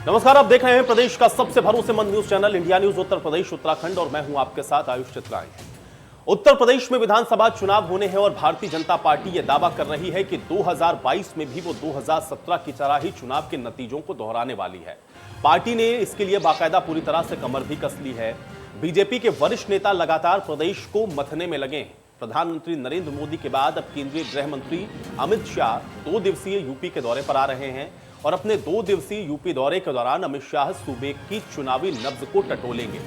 नमस्कार, आप देख रहे हैं प्रदेश का सबसे भरोसेमंद news channel India news Uttar Pradesh Uttarakhand और मैं हूं आपके साथ आयुष चित्राई। उत्तर प्रदेश में विधानसभा चुनाव होने हैं और भारतीय जनता पार्टी यह दावा कर रही है कि 2022 में भी वो 2017 की तरह ही चुनाव के नतीजों को दोहराने वाली है। पार्टी ने इसके लिए बाकायदा पूरी तरह से कमर भी कस ली है। बीजेपी के वरिष्ठ नेता लगातार प्रदेश को मथने में लगे हैं। प्रधानमंत्री नरेंद्र मोदी के बाद अब केंद्रीय गृह मंत्री अमित शाह 2 दिवसीय यूपी के दौरे पर आ रहे हैं और अपने 2 दिवसीय यूपी दौरे के दौरान अमित शाह सूबे की चुनावी नब्ज को टटोलेंगे।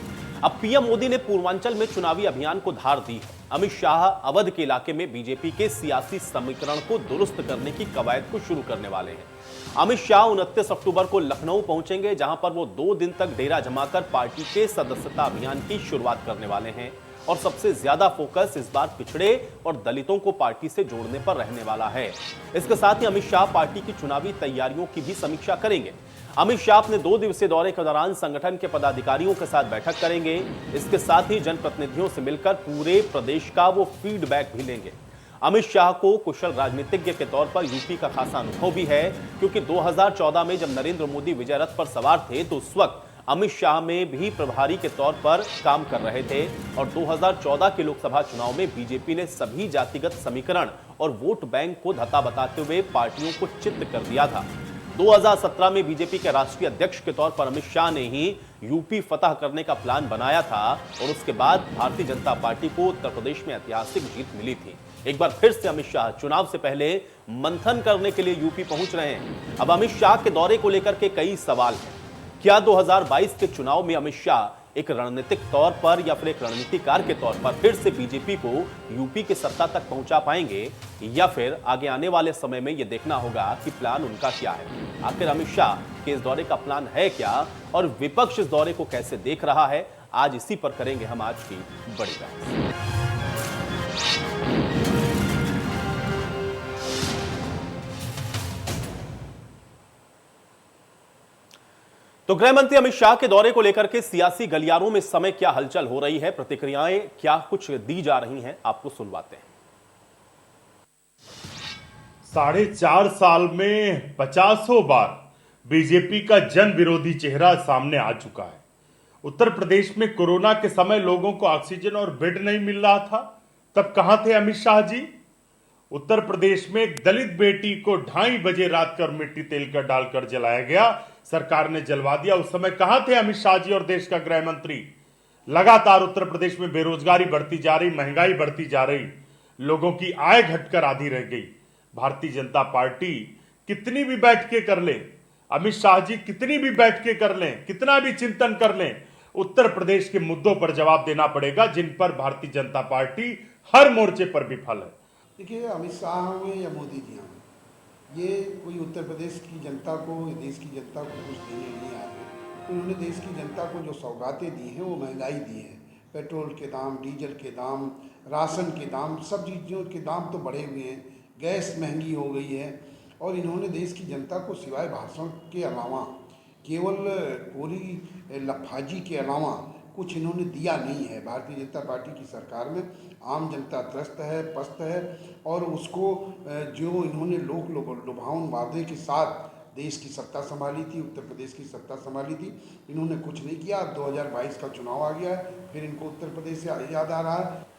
अब पीएम मोदी ने पूर्वांचल में चुनावी अभियान को धार दी है। अमित शाह अवध के इलाके में बीजेपी के सियासी समीकरण को दुरुस्त करने की कवायद को शुरू करने वाले हैं। अमित शाह 29 अक्टूबर को लखनऊ पहुंचेंगे, जहां पर वो 2 दिन तक डेरा जमाकर पार्टी के सदस्यता अभियान की शुरुआत करने वाले हैं और सबसे ज्यादा फोकस इस बार पिछड़े और दलितों को पार्टी से जोड़ने पर रहने वाला है। इसके साथ ही अमित शाह पार्टी की चुनावी तैयारियों की भी समीक्षा करेंगे। अमित शाह अपने 2 दिवसीय दौरे के दौरान संगठन के पदाधिकारियों के साथ बैठक करेंगे। इसके साथ ही जनप्रतिनिधियों से मिलकर पूरे प्रदेश का वो फीडबैक भी लेंगे। अमित शाह को कुशल राजनीतिज्ञ के तौर पर यूपी का खासा अनुभव भी है, क्योंकि 2014 में जब नरेंद्र मोदी विजय रथ पर सवार थे तो उस वक्त अमित शाह में भी प्रभारी के तौर पर काम कर रहे थे और 2014 के लोकसभा चुनाव में बीजेपी ने सभी जातिगत समीकरण और वोट बैंक को धता बताते हुए पार्टियों को चित्त कर दिया था। 2017 में बीजेपी के राष्ट्रीय अध्यक्ष के तौर पर अमित शाह ने ही यूपी फतह करने का प्लान बनाया था और उसके बाद भारतीय जनता पार्टी को उत्तर प्रदेश में ऐतिहासिक जीत मिली थी। एक बार फिर से अमित शाह चुनाव से पहले मंथन करने के लिए यूपी पहुंच रहे हैं। अब अमित शाह के दौरे को लेकर के कई सवाल हैं। क्या 2022 के चुनाव में अमित शाह एक रणनीतिक तौर पर या फिर एक रणनीतिकार के तौर पर फिर से बीजेपी को यूपी की सत्ता तक पहुंचा पाएंगे, या फिर आगे आने वाले समय में यह देखना होगा कि प्लान उनका क्या है। आखिर अमित शाह के इस दौरे का प्लान है क्या और विपक्ष इस दौरे को कैसे देख रहा है, आज इसी पर करेंगे हम आज की बड़ी बहस। तो गृह मंत्री अमित शाह के दौरे को लेकर के सियासी गलियारों में इस समय क्या हलचल हो रही है, प्रतिक्रियाएं क्या कुछ दी जा रही हैं, आपको सुनवाते हैं। 4.5 साल में 50 बार बीजेपी का जन विरोधी चेहरा सामने आ चुका है। उत्तर प्रदेश में कोरोना के समय लोगों को ऑक्सीजन और बेड नहीं मिल रहा था, तब कहां थे अमित शाह जी? उत्तर प्रदेश में एक दलित बेटी को 2:30 बजे रात कर मिट्टी तेल कर डालकर जलाया गया, सरकार ने जलवा दिया। उस समय कहां थे अमित शाह जी और देश का गृह मंत्री? लगातार उत्तर प्रदेश में बेरोजगारी बढ़ती जा रही, महंगाई बढ़ती जा रही, लोगों की आय घटकर आधी रह गई। भारतीय जनता पार्टी कितनी भी बैठकें कर ले, अमित शाह जी कितनी भी बैठकें कर लें, कितना भी चिंतन कर लें, उत्तर प्रदेश के मुद्दों पर जवाब देना पड़ेगा, जिन पर भारतीय जनता पार्टी हर मोर्चे पर विफल है। देखिए, अमित शाह हों या मोदी जी हों, ये कोई उत्तर प्रदेश की जनता को, देश की जनता को कुछ देने नहीं आए। उन्होंने देश की जनता को जो सौगातें दी हैं वो महंगाई दी है। पेट्रोल के दाम, डीजल के दाम, राशन के दाम, सब चीज़ों के दाम तो बढ़े हुए हैं, गैस महंगी हो गई है। और इन्होंने देश की जनता को सिवाय भाषण के अलावा, केवल पूरी लफाजी के अलावा कुछ इन्होंने दिया नहीं है। भारतीय जनता पार्टी की सरकार में आम जनता त्रस्त है, पस्त है, और उसको जो इन्होंने लुभावन वादे के साथ देश की सत्ता संभाली थी, उत्तर प्रदेश की सत्ता संभाली थी, इन्होंने कुछ नहीं किया। 2022 का चुनाव आ गया है, फिर इनको उत्तर प्रदेश से याद आ रहा है।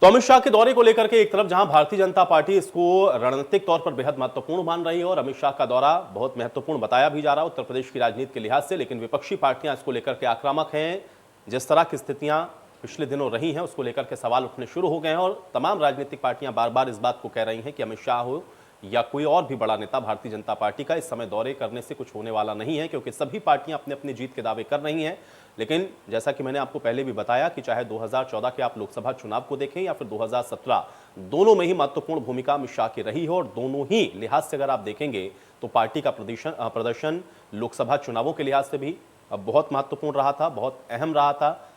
तो अमित शाह के दौरे को लेकर के एक तरफ जहां भारतीय जनता पार्टी इसको रणनीतिक तौर पर बेहद महत्वपूर्ण मान रही है और अमित शाह का दौरा बहुत महत्वपूर्ण बताया भी जा रहा है उत्तर प्रदेश की राजनीति के लिहाज से, लेकिन विपक्षी पार्टियां इसको लेकर के आक्रामक हैं। जिस तरह की स्थितियां पिछले दिनों रही हैं उसको लेकर के सवाल उठने शुरू हो गए हैं और तमाम राजनीतिक पार्टियां बार बार इस बात को कह रही हैं कि अमित शाह हो या कोई और भी बड़ा नेता भारतीय जनता पार्टी का इस समय दौरे करने से कुछ होने वाला नहीं है, क्योंकि सभी पार्टियां अपने अपने जीत के दावे कर रही हैं। लेकिन जैसा कि मैंने आपको पहले भी बताया कि चाहे 2014 के आप लोकसभा चुनाव को देखें या फिर 2017, दोनों में ही महत्वपूर्ण भूमिका अमित शाह की रही है और दोनों ही लिहाज से अगर आप देखेंगे तो पार्टी का प्रदर्शन लोकसभा चुनावों के लिहाज से भी बहुत महत्वपूर्ण रहा था, बहुत अहम रहा था।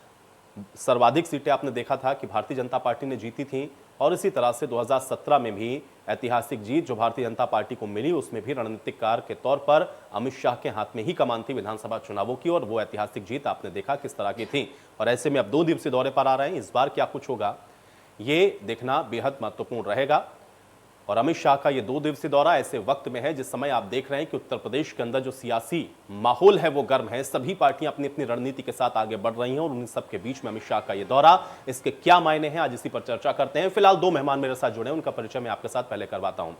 सर्वाधिक सीटें आपने देखा था कि भारतीय जनता पार्टी ने जीती थी और इसी तरह से 2017 में भी ऐतिहासिक जीत जो भारतीय जनता पार्टी को मिली उसमें भी रणनीतिकार के तौर पर अमित शाह के हाथ में ही कमान थी विधानसभा चुनावों की, और वो ऐतिहासिक जीत आपने देखा किस तरह की थी। और ऐसे में अब 2 दिवसीय दौरे पर आ रहे हैं, इस बार क्या कुछ होगा ये देखना बेहद महत्वपूर्ण रहेगा। और अमित शाह का ये 2 दिवसीय दौरा ऐसे वक्त में है जिस समय आप देख रहे हैं कि उत्तर प्रदेश के अंदर जो सियासी माहौल है वो गर्म है। सभी पार्टियां अपनी अपनी रणनीति के साथ आगे बढ़ रही हैं और उन सब के बीच में अमित शाह का ये दौरा, इसके क्या मायने हैं, आज इसी पर चर्चा करते हैं। फिलहाल 2 मेहमान मेरे साथ जुड़े हैं, उनका परिचय मैं आपके साथ पहले करवाता हूं।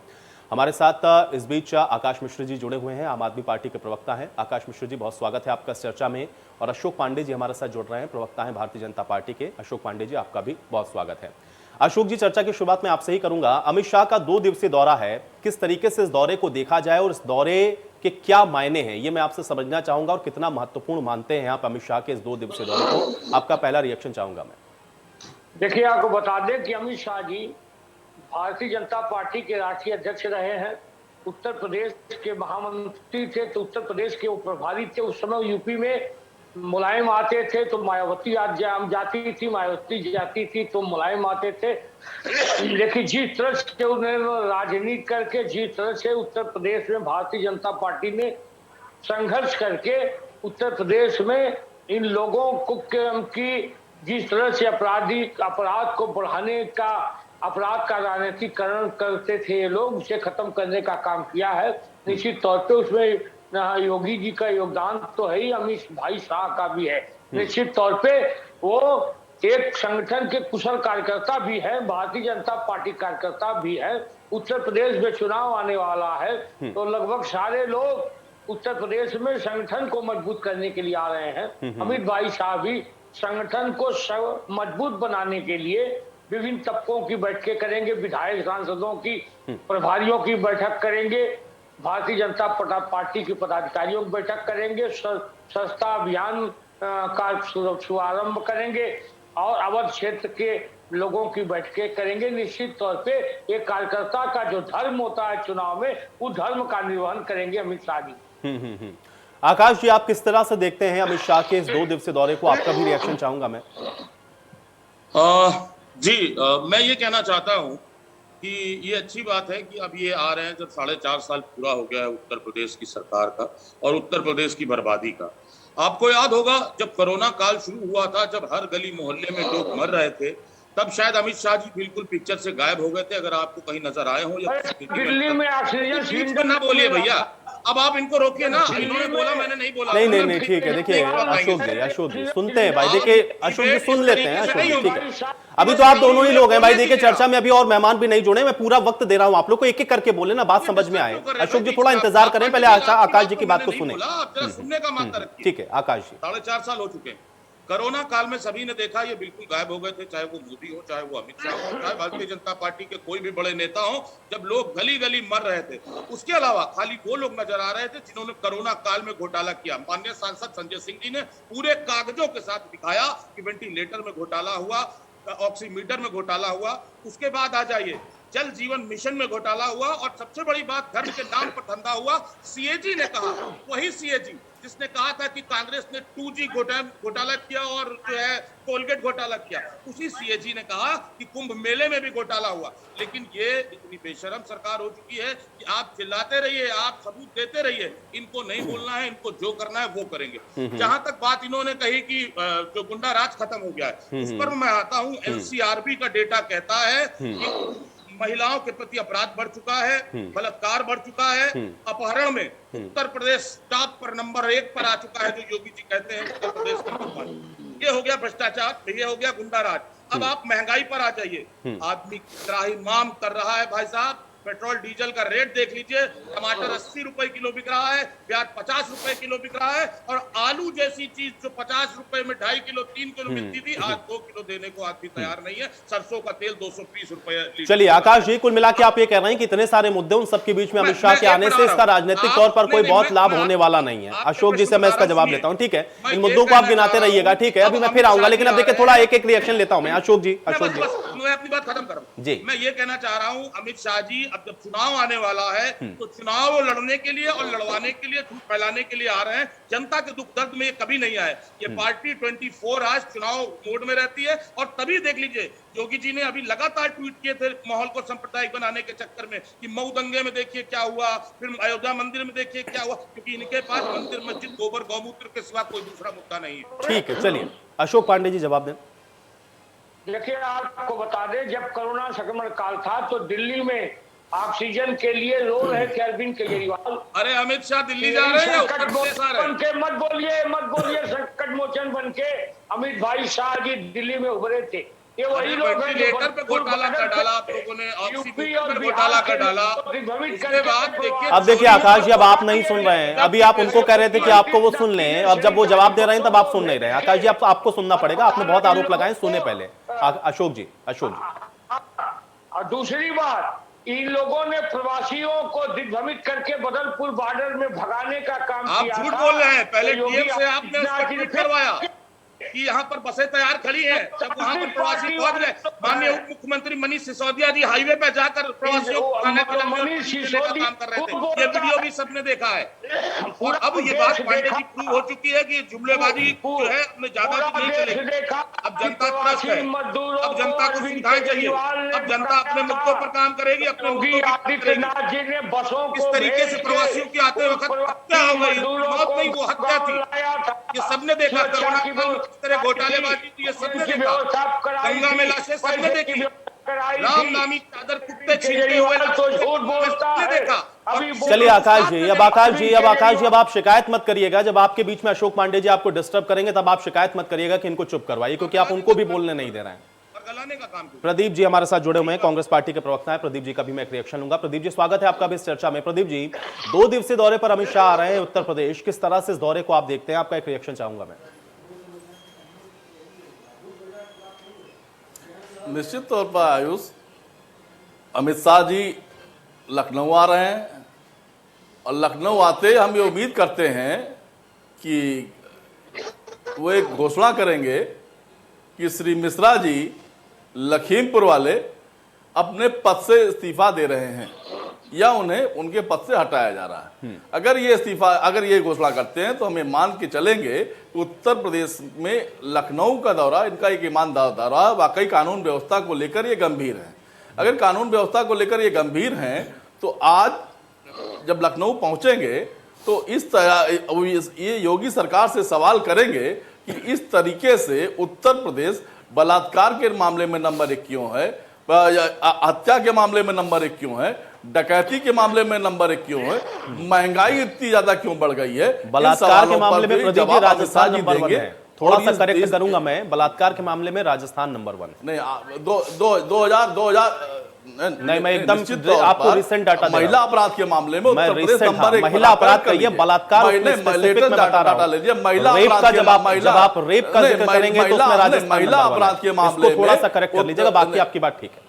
हमारे साथ इस बीच आकाश मिश्र जी जुड़े हुए हैं, आम आदमी पार्टी के प्रवक्ता हैं। आकाश मिश्र जी, बहुत स्वागत है आपका इस चर्चा में। और अशोक पांडे जी हमारे साथ जुड़ रहे हैं, प्रवक्ता हैं भारतीय जनता पार्टी के। अशोक पांडे जी, आपका भी बहुत स्वागत है। अशोक जी, चर्चा की शुरुआत मैं आपसे ही करूंगा। अमित शाह का 2 दिवसीय दौरा है, किस तरीके से इस दौरे को देखा जाए और इस दौरे के क्या मायने हैं, ये मैं आपसे समझना चाहूंगा। और कितना महत्वपूर्ण मानते हैं आप अमित शाह के इस 2 दिवसीय दौरे को, आपका पहला रिएक्शन चाहूंगा मैं। देखिए, आपको बता दें कि अमित शाह जी भारतीय जनता पार्टी के राष्ट्रीय अध्यक्ष रहे हैं, उत्तर प्रदेश के महामंत्री थे, तो उत्तर प्रदेश के वो प्रभारी थे। उस समय यूपी में मुलायम आते थे तो मायावती जाती थी, मायावती जाती थी तो मुलायम आते थे। लेकिन जिस तरह से उन्होंने राजनीति करके, जिस तरह से उत्तर प्रदेश में भारतीय जनता पार्टी ने संघर्ष करके उत्तर प्रदेश में इन लोगों को की जिस तरह से अपराध को बढ़ाने का, अपराध का राजनीतिकरण करते थे ये लोग, उसे खत्म करने का काम किया है। निश्चित तौर पे उसमें योगी जी का योगदान तो है ही, अमित भाई शाह का भी है। निश्चित तौर पे वो एक संगठन के कुशल कार्यकर्ता भी है, भारतीय जनता पार्टी कार्यकर्ता भी है। उत्तर प्रदेश में चुनाव आने वाला है तो लगभग सारे लोग उत्तर प्रदेश में संगठन को मजबूत करने के लिए आ रहे हैं। अमित भाई शाह भी संगठन को मजबूत बनाने के लिए विभिन्न तबकों की बैठकें करेंगे, विधायक सांसदों की, प्रभारियों की बैठक करेंगे, भारतीय जनता पार्टी के पदाधिकारियों की बैठक करेंगे, सस्ता अभियान का शुभारंभ करेंगे और अवध क्षेत्र के लोगों की बैठकें करेंगे। निश्चित तौर पे एक कार्यकर्ता का जो धर्म होता है चुनाव में, उस धर्म का निर्वहन करेंगे अमित शाह जी। आकाश जी, आप किस तरह से देखते हैं अमित शाह के इस 2 दिवसीय दौरे को, आपका भी रिएक्शन चाहूंगा मैं। मैं ये कहना चाहता हूं कि ये अच्छी बात है कि अब ये आ रहे हैं जब 4.5 साल पूरा हो गया है उत्तर प्रदेश की सरकार का और उत्तर प्रदेश की बर्बादी का। आपको याद होगा जब कोरोना काल शुरू हुआ था, जब हर गली मोहल्ले में लोग मर रहे थे, तब शायद अमित शाह जी बिल्कुल पिक्चर से गायब हो गए थे। अगर आपको कहीं नजर आए हो या दिल्ली में ऑक्सीजन सिलेंडर ना बोलिए भैया, अब आप इनको रोकिए ना। इन्होंने बोला, मैंने नहीं बोला। नहीं, ठीक है। देखिए अशोक जी सुनते हैं भाई, देखिए अशोक जी सुन लेते हैं। अशोक जी ठीक है, अभी तो आप दोनों ही लोग हैं भाई। देखिए चर्चा में अभी और मेहमान भी नहीं जुड़े, मैं पूरा वक्त दे रहा हूं आप लोग को, एक एक करके बोले ना, बात समझ में आए। अशोक जी थोड़ा इंतजार करें, पहले आकाश जी की बात को सुने। सुनने का मात्रा रखिए। ठीक है आकाश जी। 4.5 साल हो चुके हैं। कोरोना काल में सभी ने देखा ये बिल्कुल गायब हो गए थे, चाहे वो मोदी हो, चाहे वो अमित शाह हो, चाहे भारतीय जनता पार्टी के कोई भी बड़े नेता हो। जब लोग गली गली मर रहे थे, उसके अलावा खाली वो लोग नजर आ रहे थे जिन्होंने कोरोना काल में घोटाला किया। माननीय सांसद संजय सिंह जी ने पूरे कागजों के साथ दिखाया कि वेंटिलेटर में घोटाला हुआ, ऑक्सीमीटर में घोटाला हुआ। उसके बाद आ जाइए, जल जीवन मिशन में घोटाला हुआ और सबसे बड़ी बात, धर्म के नाम पर धंधा हुआ। सीएजी ने कहा, वही सीएजी जिसने कहा था कि कांग्रेस ने 2G घोटाला किया और जो है कोलगेट घोटाला किया, उसी सीएजी ने कहा कि कुंभ मेले में भी घोटाला हुआ। लेकिन ये इतनी बेशरम सरकार हो चुकी है कि आप चिल्लाते रहिए, आप सबूत देते रहिए, इनको नहीं बोलना है, इनको जो करना है वो करेंगे। जहां तक बात इन्होंने कही कि जो गुंडा राज खत्म हो गया है, उस पर मैं आता हूं। एनसीआरबी का डेटा कहता है कि महिलाओं के प्रति अपराध बढ़ चुका है, बलात्कार बढ़ चुका है, अपहरण में उत्तर प्रदेश टॉप पर नंबर 1 पर आ चुका है, जो योगी जी कहते हैं उत्तर प्रदेश का। ये हो गया भ्रष्टाचार, ये हो गया गुंडा राज। अब आप महंगाई पर आ जाइए। आदमी त्राहिमाम कर रहा है भाई साहब। पेट्रोल डीजल का रेट देख लीजिए, टमाटर 80 रुपए किलो बिक रहा है, प्याज 50 रुपए किलो बिक रहा है, और आलू जैसी चीज जो 50 रुपए में 2.5 किलो 3 किलो मिलती थी, आज 2 किलो देने को आदमी तैयार नहीं है। सरसों का तेल 220 रुपए। चलिए आकाश जी, कुल मिला के आप ये कह रहे हैं कि इतने सारे मुद्दे, उन सबके बीच में अमित शाह के आने से इसका राजनीतिक तौर पर कोई बहुत लाभ होने वाला नहीं है। अशोक जी से मैं इसका जवाब लेता हूँ, ठीक है, इन मुद्दों को आप गिनाते रहिएगा, ठीक है, अभी मैं फिर आऊंगा, लेकिन अब देखिए थोड़ा एक एक रिएक्शन लेता हूं मैं। अशोक जी मैं अपनी बात खत्म करूं जी। मैं ये कहना चाह रहा हूं, अमित शाह जी अब जब चुनाव आने वाला है तो चुनाव लड़ने के लिए और लड़वाने के लिए, झूठ फैलाने के लिए आ रहे हैं। जनता के दुख दर्द में ये कभी नहीं आए। ये पार्टी 24 आज चुनाव मोड में रहती है। और तभी देख लीजिए, योगी जी ने अभी लगातार ट्वीट किए थे माहौल को सांप्रदायिक बनाने के चक्कर में, कि मऊ दंगे में देखिए क्या हुआ, फिर अयोध्या मंदिर में देखिए क्या हुआ, क्योंकि इनके पास मंदिर मस्जिद गोबर गौमूत्र के सिवा कोई दूसरा मुद्दा नहीं है। ठीक है, चलिए अशोक पांडे जी जवाब दें। देखिए, आपको बता दें, जब कोरोना संक्रमण काल था तो दिल्ली में ऑक्सीजन के लिए रो रहे थे अरविंद केजरीवाल। अरे अमित शाह दिल्ली जा रहे हैं या उत्तर संकट प्रदेश आ रहे मोचन हैं? के मत बोलिए संकट मोचन बन के अमित भाई शाह जी दिल्ली में उभरे थे। ये वही लोग हैं जो वेंटिलेटर पे घोटाला कर डाला आप लोगों ने, ऑक्सीजन पर घोटाला कर डाला। उसके बाद देखिए, अब देखिए आकाश जी, अब आप नहीं सुन रहे हैं। अभी आप उनको कह रहे थे कि आपको वो सुन लें, अब जब वो जवाब दे रहे हैं तब आप सुन नहीं रहे हैं। आकाश जी, आपको सुनना पड़ेगा, आपने बहुत आरोप लगाए, सुने पहले। अशोक जी। और दूसरी बात, इन लोगों ने प्रवासियों को दिग्भ्रमित करके बदलपुर बॉर्डर में भगाने का काम किया। आप झूठ बोल रहे हैं। पहले योगी डीएम से आपने आदित्यनाथ करवाया कि यहाँ पर बसें तैयार खड़ी हैं, जब वहां पर प्रवासी पहुंच गए, माननीय उप मुख्यमंत्री मनीष सिसोदिया जी हाईवे पे जाकर प्रवासियों को खाने के लिए का काम कर रहे थे। ये वीडियो भी सबने देखा है। और अब ये बात पांडे जी प्रूव हो चुकी है कि जुमलेबाजी जो है अपने ज्यादा भी नहीं चलेगी। अब जनता त्रस्त है, अब जनता को सुविधाएं चाहिए, अब जनता अपने मुद्दों पर काम करेगी, अपने मुद्दों पर काम करेगी। जी ने बसों इस तरीके से प्रवासियों की आते वक्त हत्या हो गई, मौत नहीं वो हत्या थी। ये सबने देखा, कोरोना काल में किस तरह घोटालेबाजी थी, ये सबने देखा। गंगा में लाशें सबने देखी, राम नामी चादर कुत्ते छीनते हुए सबने देखा। चलिए आकाश जी, अब आप शिकायत मत करिएगा। जब आपके बीच में अशोक पांडे जी आपको डिस्टर्ब करेंगे तब आप शिकायत मत करिएगा कि इनको चुप करवाइए, क्योंकि आप उनको भी बोलने नहीं दे रहे हैं। गलाने का काम। प्रदीप जी हमारे साथ जुड़े हुए हैं, कांग्रेस पार्टी के प्रवक्ता हैं। प्रदीप जी का भी मैं एक रिएक्शन लूंगा। प्रदीप जी, स्वागत है आपका भी इस चर्चा में। प्रदीप जी, 2 दिवसीय दौरे पर अमित शाह आ रहे हैं उत्तर प्रदेश, किस तरह से इस दौरे को आप देखते हैं? आपका एक रिएक्शन चाहूंगा मैं। निश्चित तौर पर आयुष, अमित शाह जी लखनऊ आ रहे हैं और लखनऊ आते हम ये उम्मीद करते हैं कि वो एक घोषणा करेंगे कि श्री मिश्रा जी लखीमपुर वाले अपने पद से इस्तीफा दे रहे हैं या उन्हें उनके पद से हटाया जा रहा है। अगर ये घोषणा करते हैं तो हमें मान के चलेंगे उत्तर प्रदेश में लखनऊ का दौरा इनका एक ईमानदार दौरा, वाकई कानून व्यवस्था को लेकर ये गंभीर है। अगर कानून व्यवस्था को लेकर ये गंभीर हैं तो आज जब लखनऊ पहुंचेंगे तो इस तरह ये योगी सरकार से सवाल करेंगे कि इस तरीके से उत्तर प्रदेश बलात्कार के मामले में नंबर 1 क्यों है, हत्या के मामले में नंबर 1 क्यों है, डकैती के मामले में नंबर 1 क्यों है, महंगाई इतनी ज्यादा क्यों बढ़ गई है। बलात्कार के मामले में प्रदीप जी राजस्थान नंबर 1 है। थोड़ा सा करेक्ट करूंगा मैं, बलात्कार के मामले में राजस्थान नंबर 1 नहीं। 2000 नहीं, मैं एकदम आपको रिसेंट डाटा महिला अपराध के मामले में उत्तर प्रदेश नंबर 1। महिला अपराध का ये बलात्कार लेटेस्ट डाटा लीजिए। महिला अपराध जब आप रेप का जिक्र करेंगे तो उसमें राजस्थान महिला अपराध के मामले में थोड़ा सा करेक्ट कर लीजिएगा, बाकी आपकी बात ठीक है।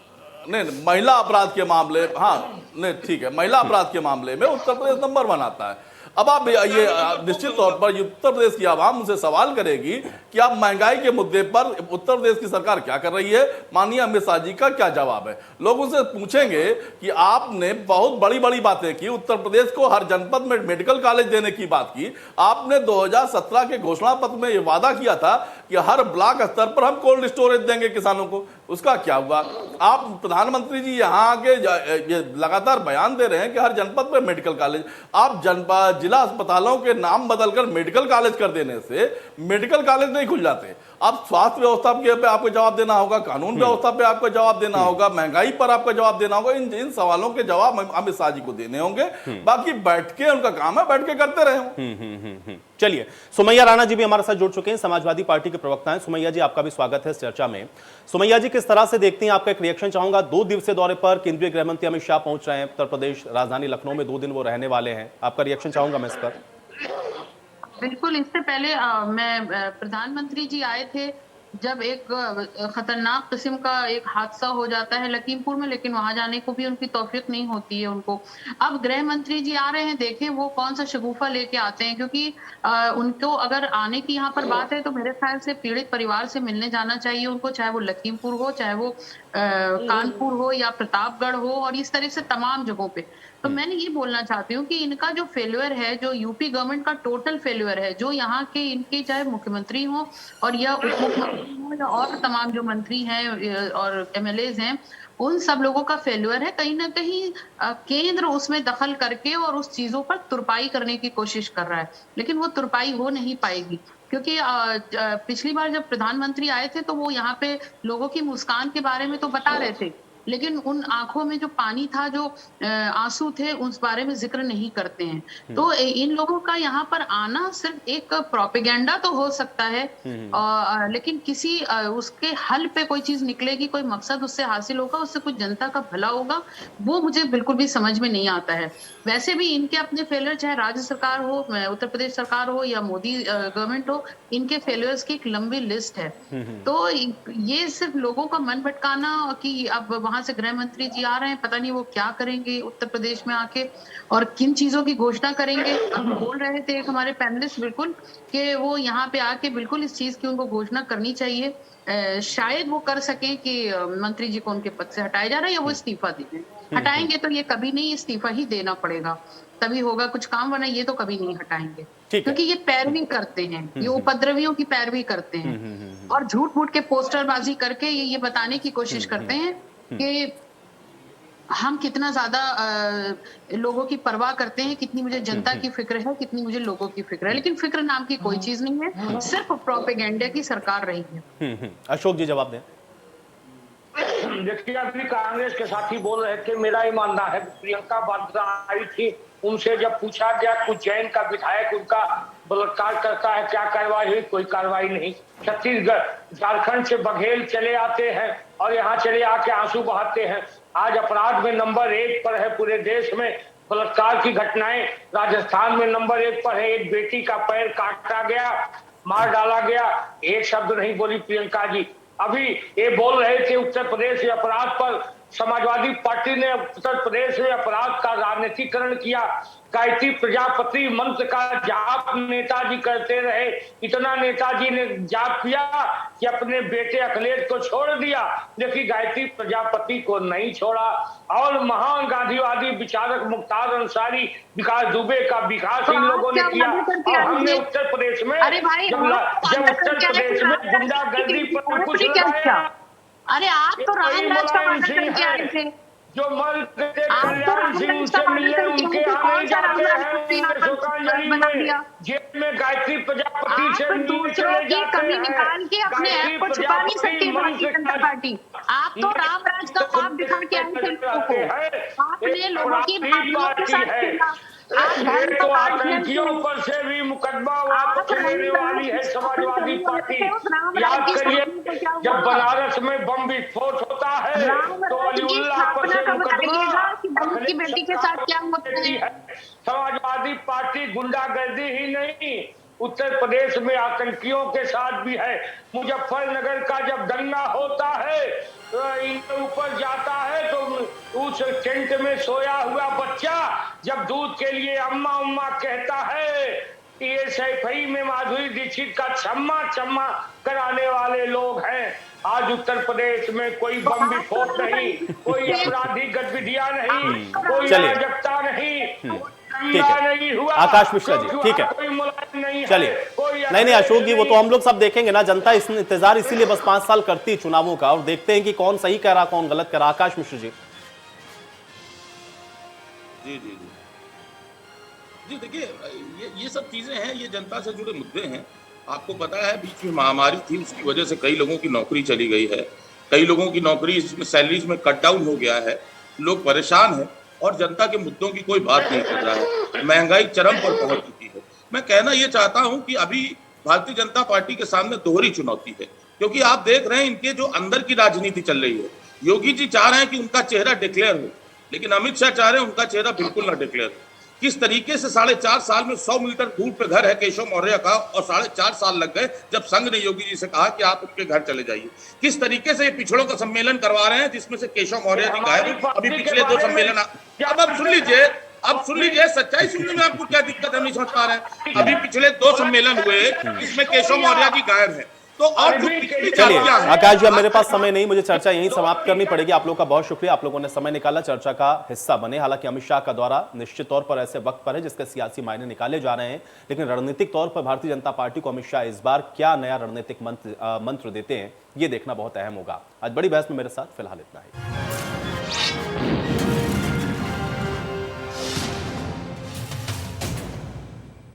नहीं, महिला अपराध के मामले, हाँ नहीं ठीक है, महिला अपराध के मामले में उत्तर प्रदेश नंबर 1 आता है। अब आप ये निश्चित तौर पर उत्तर प्रदेश की आवाम उनसे सवाल करेगी कि आप महंगाई के मुद्दे पर उत्तर प्रदेश की सरकार क्या कर रही है, माननीय अमित शाह जी का क्या जवाब है। लोग उनसे पूछेंगे कि आपने बहुत बड़ी बड़ी बातें की, उत्तर प्रदेश को हर जनपद में मेडिकल कॉलेज देने की बात की, आपने 2017 के घोषणा पत्र में यह वादा किया था कि हर ब्लॉक स्तर पर हम कोल्ड स्टोरेज देंगे किसानों को, उसका क्या हुआ। आप प्रधानमंत्री जी यहाँ आके लगातार बयान दे रहे हैं कि हर जनपद में मेडिकल कॉलेज, आप जनपद जिला अस्पतालों के नाम बदलकर मेडिकल कॉलेज कर देने से मेडिकल कॉलेज नहीं खुल जाते। अब स्वास्थ्य व्यवस्था पे आपको जवाब देना होगा, कानून व्यवस्था पे आपको जवाब देना होगा, महंगाई पर आपको जवाब देना होगा। इन सवालों के जवाब अमित शाह जी को देने होंगे। बाकी बैठ के उनका काम है, बैठ के करते रहे। चलिए, सुमैया राणा जी भी हमारे साथ जुड़ चुके हैं, समाजवादी पार्टी के प्रवक्ता हैं। सुमैया जी, आपका भी स्वागत है इस चर्चा में। सुमैया जी, किस तरह से देखती हैं, आपका एक रिएक्शन चाहूंगा। 2 दिवसीय दौरे पर केंद्रीय गृह मंत्री अमित शाह पहुंच रहे हैं उत्तर प्रदेश, राजधानी लखनऊ में 2 दिन वो रहने वाले हैं। आपका रिएक्शन चाहूंगा मैं इस पर। बिल्कुल, इससे पहले मैं प्रधानमंत्री जी आए थे जब एक खतरनाक किस्म का एक हादसा हो जाता है लखीमपुर में, लेकिन वहां जाने को भी उनकी तौफीक नहीं होती है उनको। अब गृह मंत्री जी आ रहे हैं, देखें वो कौन सा शगुफा लेके आते हैं, क्योंकि उनको अगर आने की यहाँ पर बात है तो मेरे ख्याल से पीड़ित परिवार से मिलने जाना चाहिए उनको, चाहे वो लखीमपुर हो, चाहे वो कानपुर हो या प्रतापगढ़ हो, और इस तरह से तमाम जगहों पे। तो मैंने ये बोलना चाहती हूँ कि इनका जो फेल्यूर है, जो यूपी गवर्नमेंट का टोटल फेल्यूर है, जो यहाँ के इनके चाहे मुख्यमंत्री हो और या उप मुख्यमंत्री हो या और तमाम जो मंत्री हैं और एमएलएज हैं, उन सब लोगों का फेल्यूर है। कहीं ना कहीं केंद्र उसमें दखल करके और उस चीजों पर तुरपाई करने की कोशिश कर रहा है, लेकिन वो तुरपाई हो नहीं पाएगी, क्योंकि पिछली बार जब प्रधानमंत्री आए थे तो वो यहाँ पे लोगों की मुस्कान के बारे में तो बता रहे थे लेकिन उन आंखों में जो पानी था, जो आंसू थे, उस बारे में जिक्र नहीं करते हैं। तो इन लोगों का यहाँ पर आना सिर्फ एक प्रोपेगेंडा तो हो सकता है, लेकिन किसी उसके हल पे कोई चीज निकलेगी, कोई मकसद उससे हासिल होगा, उससे कुछ जनता का भला होगा, वो मुझे बिल्कुल भी समझ में नहीं आता है। वैसे भी इनके अपने फेलियर, चाहे राज्य सरकार हो, उत्तर प्रदेश सरकार हो या मोदी गवर्नमेंट हो, इनके फेलियर्स की एक लंबी लिस्ट है। तो ये सिर्फ लोगों का मन भटकाना कि अब वहां से गृह मंत्री जी आ रहे हैं, पता नहीं वो क्या करेंगे उत्तर प्रदेश में आके और किन चीजों की घोषणा करेंगे। हम बोल रहे थे एक हमारे पैनलिस्ट बिल्कुल कि वो यहाँ पे आके बिल्कुल इस चीज की उनको घोषणा करनी चाहिए। शायद वो कर सकें कि मंत्री जी को उनके पद से हटाया जा रहा है या वो इस्तीफा दे दें। हटाएंगे तो ये कभी नहीं, इस्तीफा ही देना पड़ेगा, तभी होगा कुछ काम, वरना ये तो कभी नहीं हटाएंगे, क्योंकि ये पैरवी करते हैं, ये उपद्रवियों की पैरवी करते हैं और झूठ मूठ के पोस्टरबाजी करके ये बताने की कोशिश करते हैं कि हम कितना ज्यादा लोगों की परवाह करते हैं, कितनी मुझे जनता की फिक्र है, कितनी मुझे लोगों की फिक्र है, लेकिन फिक्र नाम की कोई चीज नहीं है, सिर्फ प्रोपेगेंडा की सरकार रही है। अशोक जी जवाब दें। देखिए, अभी कांग्रेस के साथी बोल रहे थे, मेरा ही मानना है प्रियंका वाड्रा आई थी, उनसे जब पूछा गया कुछ जैन का विधायक उनका बलात्कार करता है, क्या कार्रवाई हुई? कोई कार्रवाई नहीं। छत्तीसगढ़ झारखंड से बघेल चले आते हैं और यहाँ चले आके आंसू बहाते हैं। आज अपराध में नंबर 1 पर है पूरे देश में बलात्कार की घटनाएं। राजस्थान में नंबर 1 पर है, एक बेटी का पैर काटा गया, मार डाला गया, एक शब्द नहीं बोली प्रियंका जी। अभी ये बोल रहे थे उत्तर प्रदेश में अपराध पर, समाजवादी पार्टी ने उत्तर प्रदेश में अपराध का राजनीतिकरण किया। गायत्री प्रजापति मंत्र का जाप नेताजी करते रहे, इतना नेताजी ने जाप किया कि अपने बेटे अखिलेश को छोड़ दिया, लेकिन गायत्री प्रजापति को नहीं छोड़ा। और महान गांधीवादी विचारक मुख्तार अंसारी, विकास दुबे का विकास इन लोगों ने किया। और हमने उत्तर प्रदेश में जब उत्तर प्रदेश में गुंडागर्दी पर कुछ लगाया। अरे आप तो रामराज का वादा करके आए थे, जो मर गए कल्याण सिंह से मिलने उनके यहाँ नहीं जाते हैं, उनके शोकांजलि में जेल में गायत्री प्रजापति से दूसरों की कमी निकाल के अपने ऐप को छुपा नहीं सकती भारतीय जनता पार्टी। आप तो रामराज का ख्वाब दिखा के आए थे लोगों को, आपने लोगों की भावनाओं के साथ खेला। तो आतंकियों पर से भी मुकदमा वापस लेने वाली है समाजवादी पार्टी। याद करिए, जब बनारस में बम विस्फोट होता है तो अलीउल्लाह पर से मुकदमा की बेटी के साथ क्या होता है। समाजवादी पार्टी गुंडागर्दी ही नहीं, उत्तर प्रदेश में आतंकियों के साथ भी है। मुजफ्फरनगर का जब दंगा होता है इनके ऊपर जाता है तो उस टेंट में सोया हुआ बच्चा जब दूध के लिए अम्मा अम्मा कहता है, ये सैफई में माधुरी दीक्षित का छम्मा छम्मा कराने वाले लोग हैं। आज उत्तर प्रदेश में कोई बम विस्फोट नहीं, कोई आपराधिक गतिविधियां नहीं, कोई अराजकता नहीं, ठीक है आकाश मिश्रा जी, ठीक है चलिए। नहीं अशोक जी, वो तो हम लोग सब देखेंगे ना, जनता इस इंतजार इसीलिए बस 5 साल करती है चुनावों का, और देखते हैं कि कौन सही कह रहा कौन गलत कह रहा। आकाश मिश्रा जी। जी जी जी जी देखिए, ये सब चीजें हैं, ये जनता से जुड़े मुद्दे हैं। आपको पता है बीच में महामारी थी, उसकी वजह से कई लोगों की नौकरी चली गई है, कई लोगों की नौकरी इसमें सैलरीज में कट डाउन हो गया है, लोग परेशान हैं और जनता के मुद्दों की कोई बात नहीं कर रहा है। महंगाई चरम पर पहुंच चुकी है। मैं कहना ये चाहता हूं कि अभी भारतीय जनता पार्टी के सामने दोहरी चुनौती है, क्योंकि आप देख रहे हैं इनके जो अंदर की राजनीति चल रही है। योगी जी चाह रहे हैं कि उनका चेहरा डिक्लेयर हो, लेकिन अमित शाह चाह रहे हैं उनका चेहरा बिल्कुल ना डिक्लेयर हो। किस तरीके से 4.5 साल में 100 मीटर दूर पे घर है केशव मौर्य का, और 4.5 साल लग गए जब संघ ने योगी जी से कहा कि आप उनके घर चले जाइए। किस तरीके से ये पिछड़ों का सम्मेलन करवा रहे हैं जिसमें से केशव मौर्य जी गायब। अभी पिछले 2 सम्मेलन अब सुन लीजिए, सच्चाई सुनने में आपको क्या दिक्कत है, नहीं समझ पा रहे हैं। अभी पिछले 2 सम्मेलन हुए, इसमें केशव मौर्य जी गायब है। तो और चलिए आकाश जी, अब मेरे पास समय नहीं, मुझे चर्चा यहीं समाप्त करनी पड़ेगी। आप लोगों का बहुत शुक्रिया, आप लोगों ने समय निकाला, चर्चा का हिस्सा बने। हालांकि अमित शाह का दौरा निश्चित तौर पर ऐसे वक्त पर है जिसके सियासी मायने निकाले जा रहे हैं, लेकिन रणनीतिक तौर पर भारतीय जनता पार्टी को अमित शाह इस बार क्या नया रणनीतिक मंत्र देते हैं, ये देखना बहुत अहम होगा। आज बड़ी बहस में मेरे साथ फिलहाल इतना ही।